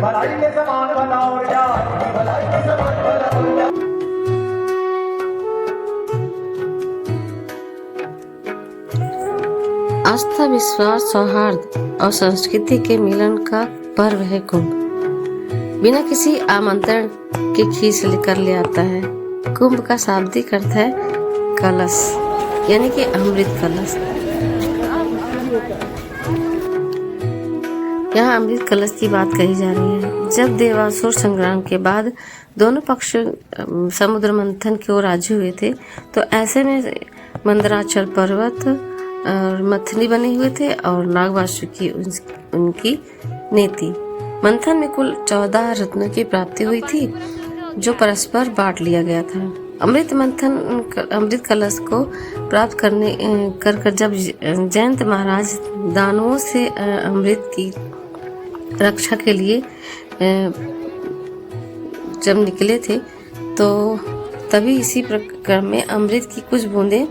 भलाई के समान भला और क्या, भलाई के समान भला और क्या। आस्था, विश्वास, सौहार्द और संस्कृति के मिलन का पर्व है कुंभ। बिना किसी आमंत्रण के खींच लेकर ले आता है। कुंभ का शाब्दिक अर्थ है कलश, यानी कि अमृत कलश। यहाँ अमृत कलश की बात कही जा रही है। जब देवासुर संग्राम के बाद दोनों पक्ष समुद्र मंथन की ओर राजी हुए थे, तो ऐसे में मंदराचल पर्वत और मथनी बने हुए थे और नागवासुकी उनकी नेति। मंथन में कुल 14 रत्नों की प्राप्ति हुई थी, जो परस्पर बांट लिया गया था। अमृत कलश को प्राप्त कर जब जयंत महाराज दानवों से अमृत की रक्षा के लिए जब निकले थे, तो तभी इसी क्रम में अमृत की कुछ बूंदें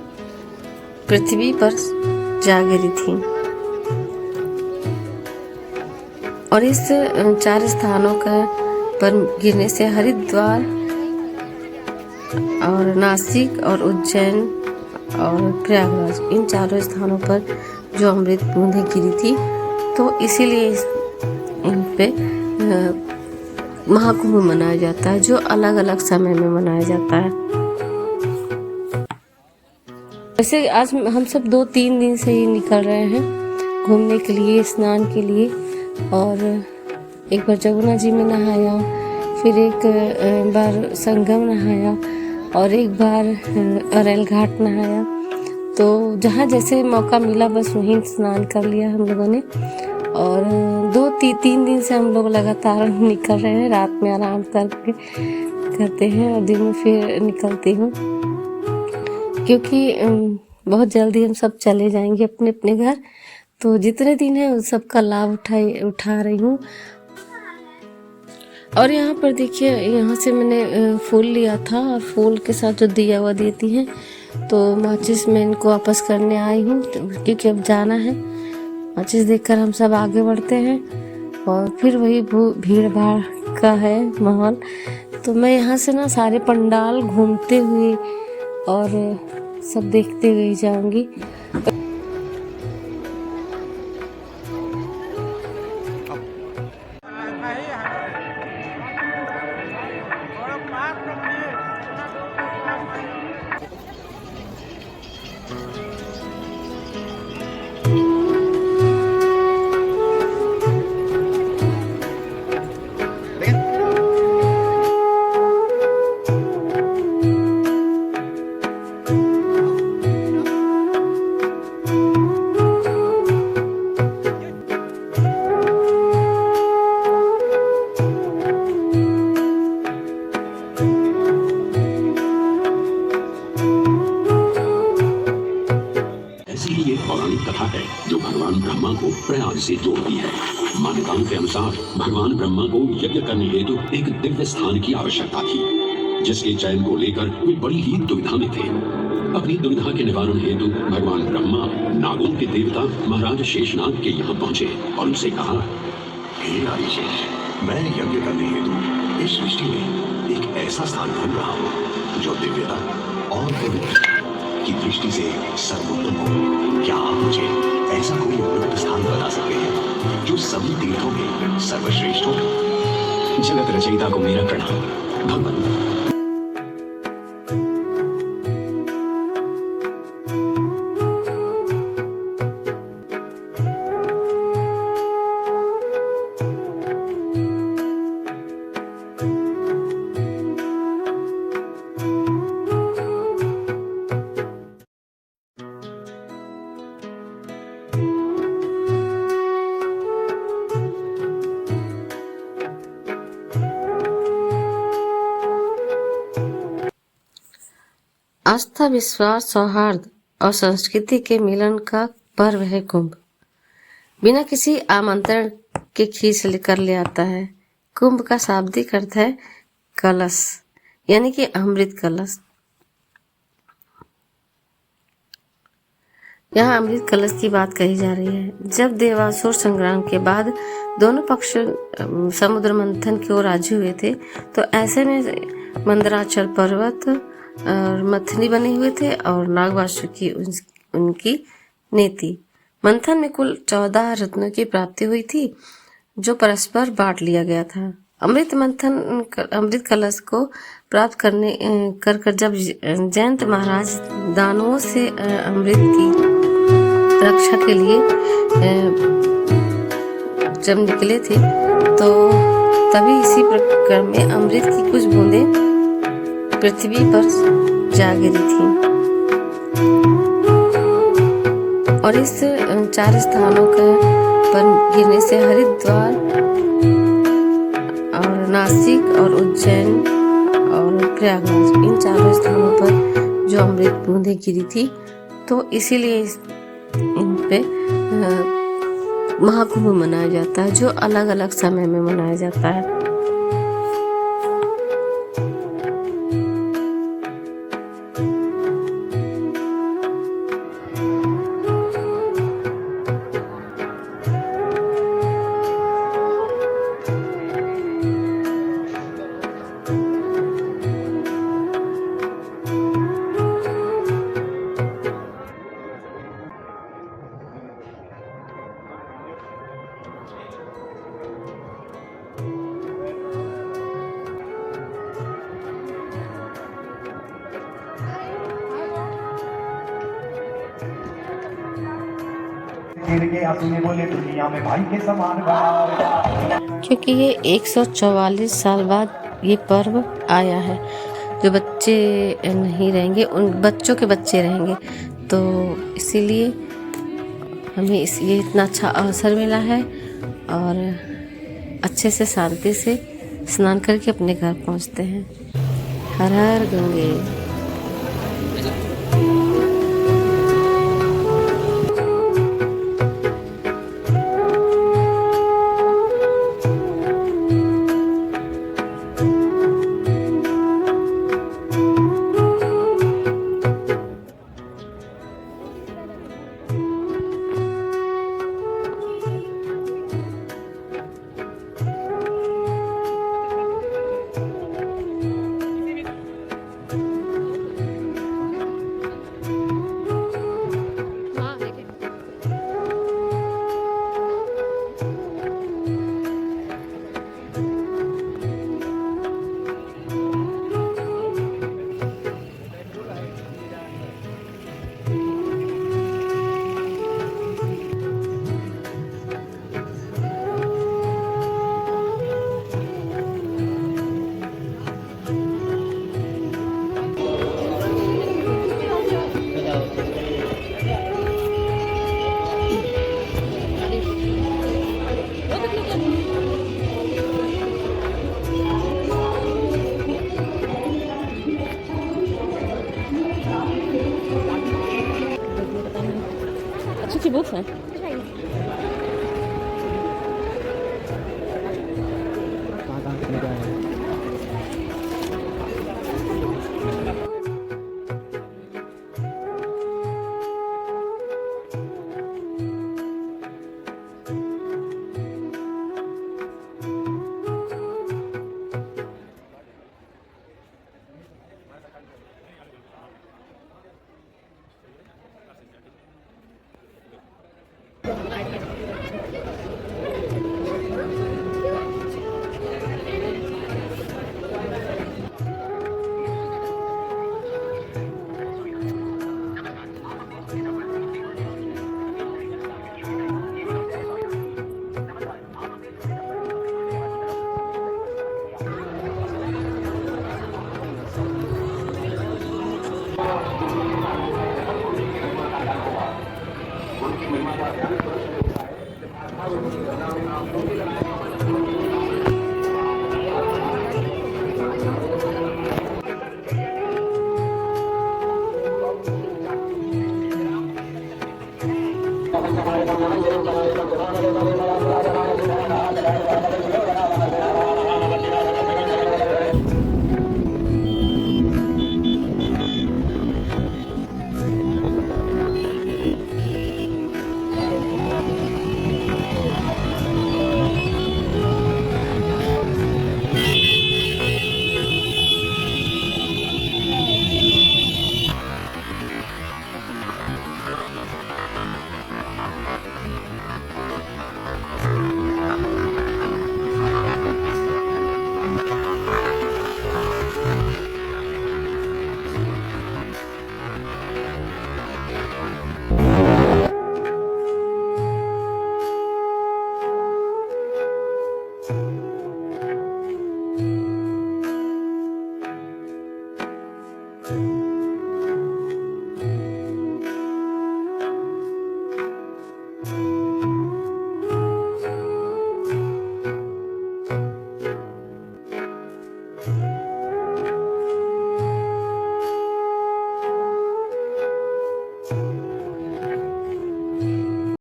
पृथ्वी पर जा गिरी थी और इस 4 स्थानों पर गिरने से हरिद्वार और नासिक और उज्जैन और प्रयागराज, इन 4 स्थानों पर जो अमृत बूंदें गिरी थी, तो इसीलिए इन पे महाकुंभ मनाया जाता है, जो अलग अलग समय में मनाया जाता है। वैसे आज हम सब 2-3 दिन से ही निकल रहे हैं घूमने के लिए, स्नान के लिए। और एक बार जमुना जी में नहाया, फिर एक बार संगम नहाया और एक बार अरेल घाट नहाया। तो जहाँ जैसे मौका मिला बस वहीं स्नान कर लिया हम लोगों ने। और 2-3 दिन से हम लोग लगातार निकल रहे हैं। रात में आराम करते हैं और दिन में फिर निकलती हूँ, क्योंकि बहुत जल्दी हम सब चले जाएंगे अपने अपने घर। तो जितने दिन है उन सब का लाभ उठा रही हूँ। और यहाँ पर देखिए, यहाँ से मैंने फूल लिया था और फूल के साथ जो दिया हुआ देती हैं, तो माचिस में इनको वापस करने आई हूँ, क्योंकि अब जाना है। माचिस देखकर हम सब आगे बढ़ते हैं और फिर वही भीड़ भाड़ का है माहौल। तो मैं यहाँ से ना सारे पंडाल घूमते हुए और सब देखते हुए जाऊंगी। कथा है जो भगवान ब्रह्मा को प्रयाग से जोड़ती है। मान्यताओं के अनुसार भगवान ब्रह्मा को यज्ञ करने हेतु एक दिव्य स्थान की आवश्यकता थी, जिसके चयन को लेकर वे बड़ी ही दुविधा में थे। अपनी दुविधा के निवारण हेतु भगवान ब्रह्मा नागों के देवता महाराज शेषनाग के यहाँ पहुँचे और उनसे कहा, हे आदिशेष, मैं यज्ञ करने हेतु इस सृष्टि में एक ऐसा स्थान ढूंढ रहा हूँ जो दिव्यता और पवित्रता की दृष्टि से सर्वोत्तम हो। क्या आप मुझे ऐसा कोई उपयुक्त स्थान बता सकते हैं जो सभी तीर्थों में सर्वश्रेष्ठ हो? जगत रचयिता को मेरा प्रणाम। भगवान आस्था, विश्वास, सौहार्द और संस्कृति के मिलन का पर्व है कुंभ। बिना किसी आमंत्रण के खींच लेकर ले आता है। कुंभ का शाब्दिक अर्थ है कलश, यानी कि अमृत कलश। यहाँ अमृत कलश की बात कही जा रही है। जब देवासुर संग्राम के बाद दोनों पक्ष समुद्र मंथन की ओर राजी हुए थे, तो ऐसे में मंदराचल पर्वत और मथनी बने हुए थे और नागवासुकी उनकी नेति। मंथन में कुल 14 रत्नों की प्राप्ति हुई थी, जो परस्पर बांट लिया गया था। अमृत कलश को प्राप्त कर जब जयंत महाराज दानवों से अमृत की रक्षा के लिए जब निकले थे, तो तभी इसी प्रक्रम में अमृत की कुछ बूंदें पृथ्वी पर जा गिरी थी और इस 4 स्थानों पर गिरने से हरिद्वार और नासिक और उज्जैन और प्रयागराज, इन 4 स्थानों पर जो अमृत बूंदें गिरी थी, तो इसीलिए इन पे महाकुंभ मनाया जाता है, जो अलग अलग समय में मनाया जाता है। बोले दुनिया में भाई के समान बना। क्योंकि ये 144 साल बाद ये पर्व आया है, जो बच्चे नहीं रहेंगे उन बच्चों के बच्चे रहेंगे, तो इसीलिए हमें ये इतना अच्छा अवसर मिला है और अच्छे से शांति से स्नान करके अपने घर पहुंचते हैं। हर हर गंगे। अच्छी बुक्स हैं।